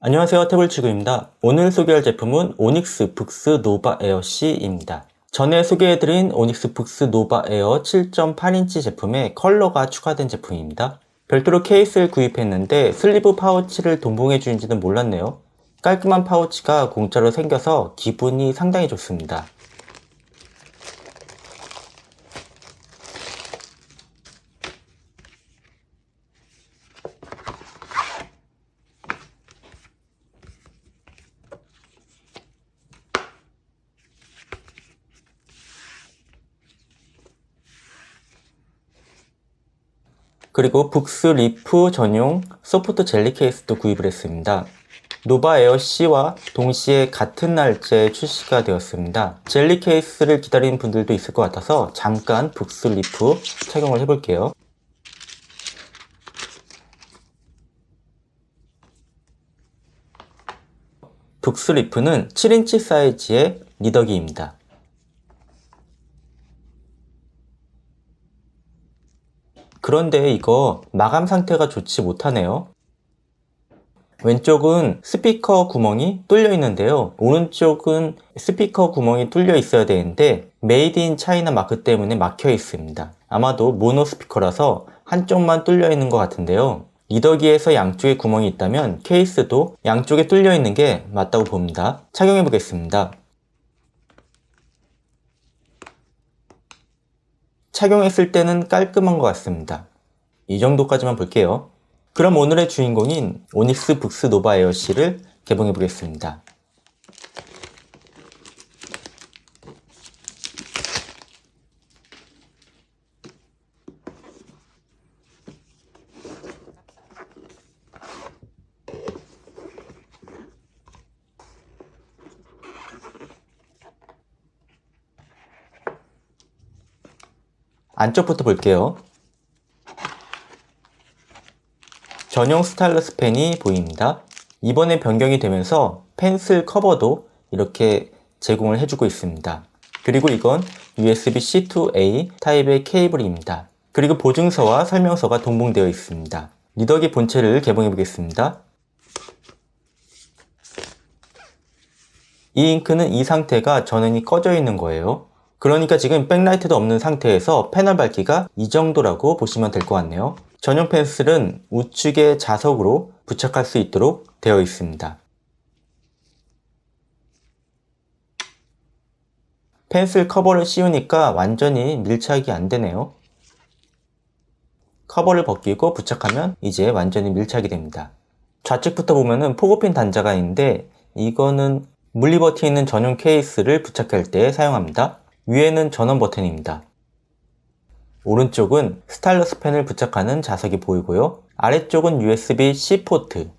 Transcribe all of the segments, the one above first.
안녕하세요, 태블치구입니다. 오늘 소개할 제품은 오닉스 북스 노바 에어 C입니다. 전에 소개해드린 오닉스 북스 노바 에어 7.8인치 제품에 컬러가 추가된 제품입니다. 별도로 케이스를 구입했는데 슬리브 파우치를 동봉해주는지는 몰랐네요. 깔끔한 파우치가 공짜로 생겨서 기분이 상당히 좋습니다. 그리고 북스 리프 전용 소프트 젤리 케이스도 구입을 했습니다. 노바 에어 C와 동시에 같은 날짜에 출시가 되었습니다. 젤리 케이스를 기다리는 분들도 있을 것 같아서 잠깐 북스 리프 착용을 해볼게요. 북스 리프는 7인치 사이즈의 리더기입니다. 그런데 이거 마감 상태가 좋지 못하네요. 왼쪽은 스피커 구멍이 뚫려 있는데요. 오른쪽은 스피커 구멍이 뚫려 있어야 되는데 메이드 인 차이나 마크 때문에 막혀 있습니다. 아마도 모노 스피커라서 한쪽만 뚫려 있는 것 같은데요. 리더기에서 양쪽에 구멍이 있다면 케이스도 양쪽에 뚫려 있는 게 맞다고 봅니다. 착용해 보겠습니다. 착용했을 때는 깔끔한 것 같습니다. 이 정도까지만 볼게요. 그럼 오늘의 주인공인 오닉스 북스 노바 에어 C를 개봉해 보겠습니다. 안쪽부터 볼게요. 전용 스타일러스 펜이 보입니다. 이번에 변경이 되면서 펜슬 커버도 이렇게 제공을 해주고 있습니다. 그리고 이건 USB-C to A 타입의 케이블입니다. 그리고 보증서와 설명서가 동봉되어 있습니다. 리더기 본체를 개봉해 보겠습니다. 이 잉크는 이 상태가 전원이 꺼져 있는 거예요. 그러니까 지금 백라이트도 없는 상태에서 패널 밝기가 이 정도라고 보시면 될 것 같네요. 전용 펜슬은 우측에 자석으로 부착할 수 있도록 되어 있습니다. 펜슬 커버를 씌우니까 완전히 밀착이 안 되네요. 커버를 벗기고 부착하면 이제 완전히 밀착이 됩니다. 좌측부터 보면은 포고핀 단자가 있는데 이거는 물리 버튼 있는 전용 케이스를 부착할 때 사용합니다. 위에는 전원 버튼입니다. 오른쪽은 스타일러스 펜을 부착하는 자석이 보이고요. 아래쪽은 USB-C 포트,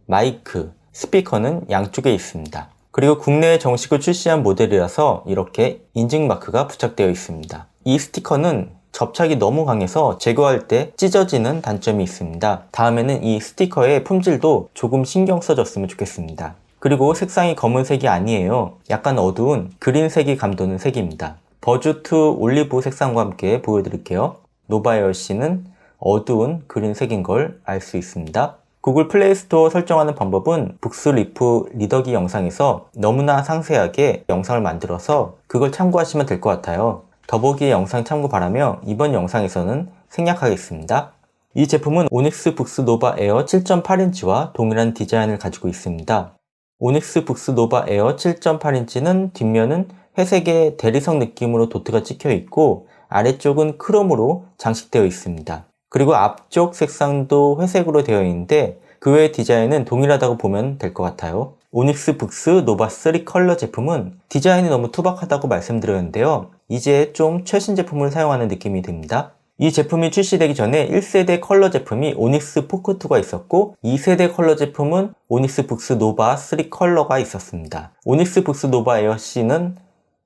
마이크, 스피커는 양쪽에 있습니다. 그리고 국내에 정식으로 출시한 모델이라서 이렇게 인증 마크가 부착되어 있습니다. 이 스티커는 접착이 너무 강해서 제거할 때 찢어지는 단점이 있습니다. 다음에는 이 스티커의 품질도 조금 신경 써줬으면 좋겠습니다. 그리고 색상이 검은색이 아니에요. 약간 어두운 그린색이 감도는 색입니다. 버즈2 올리브 색상과 함께 보여드릴게요. 노바 에어 C는 어두운 그린색인 걸 알 수 있습니다. 구글 플레이 스토어 설정하는 방법은 북스 리프 리더기 영상에서 너무나 상세하게 영상을 만들어서 그걸 참고하시면 될 것 같아요. 더보기의 영상 참고 바라며 이번 영상에서는 생략하겠습니다. 이 제품은 오닉스 북스 노바 에어 7.8인치와 동일한 디자인을 가지고 있습니다. 오닉스 북스 노바 에어 7.8인치는 뒷면은 회색의 대리석 느낌으로 도트가 찍혀 있고 아래쪽은 크롬으로 장식되어 있습니다. 그리고 앞쪽 색상도 회색으로 되어 있는데 그 외의 디자인은 동일하다고 보면 될 것 같아요. 오닉스 북스 노바 3 컬러 제품은 디자인이 너무 투박하다고 말씀드렸는데요. 이제 좀 최신 제품을 사용하는 느낌이 듭니다. 이 제품이 출시되기 전에 1세대 컬러 제품이 오닉스 포크2가 있었고 2세대 컬러 제품은 오닉스 북스 노바 3 컬러가 있었습니다. 오닉스 북스 노바 에어 C는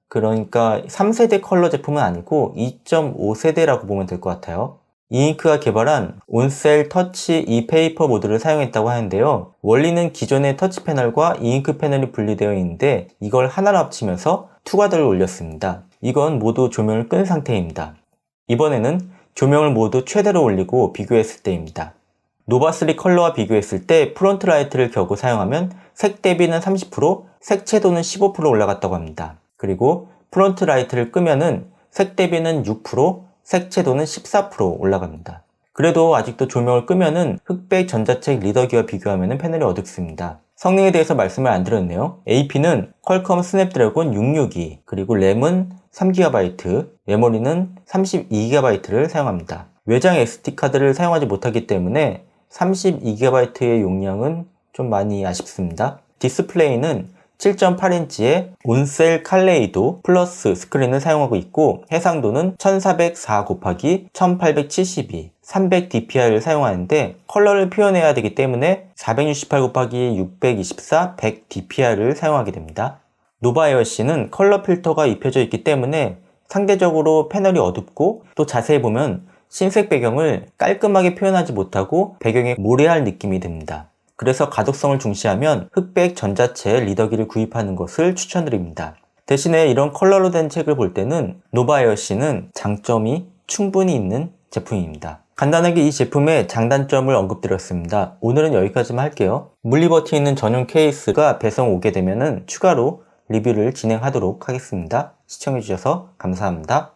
그러니까 3세대 컬러 제품은 아니고 2.5세대라고 보면 될 것 같아요. 이잉크가 개발한 온셀 터치 이페이퍼 모드를 사용했다고 하는데요. 원리는 기존의 터치 패널과 이잉크 패널이 분리되어 있는데 이걸 하나로 합치면서 투과더를 올렸습니다. 이건 모두 조명을 끈 상태입니다. 이번에는 조명을 모두 최대로 올리고 비교했을 때입니다. 노바3 컬러와 비교했을 때 프론트 라이트를 켜고 사용하면 색 대비는 30%, 색채도는 15% 올라갔다고 합니다. 그리고 프론트 라이트를 끄면은 색 대비는 6%, 색채도는 14% 올라갑니다. 그래도 아직도 조명을 끄면은 흑백 전자책 리더기와 비교하면 패널이 어둡습니다. 성능에 대해서 말씀을 안 드렸네요. AP는 퀄컴 스냅드래곤 662, 그리고 램은 3GB, 메모리는 32GB를 사용합니다. 외장 SD카드를 사용하지 못하기 때문에 32GB의 용량은 좀 많이 아쉽습니다. 디스플레이는 7.8인치의 온셀 칼레이도 플러스 스크린을 사용하고 있고 해상도는 1404 곱하기 1872, 300dpi를 사용하는데 컬러를 표현해야 되기 때문에 468 곱하기 624, 100dpi를 사용하게 됩니다. 노바 에어C는 컬러 필터가 입혀져 있기 때문에 상대적으로 패널이 어둡고 또 자세히 보면 흰색 배경을 깔끔하게 표현하지 못하고 배경에 모래알 느낌이 듭니다. 그래서 가독성을 중시하면 흑백 전자체 리더기를 구입하는 것을 추천드립니다. 대신에 이런 컬러로 된 책을 볼 때는 노바 에어C는 장점이 충분히 있는 제품입니다. 간단하게 이 제품의 장단점을 언급드렸습니다. 오늘은 여기까지만 할게요. 물리버튼 있는 전용 케이스가 배송 오게 되면 추가로 리뷰를 진행하도록 하겠습니다. 시청해주셔서 감사합니다.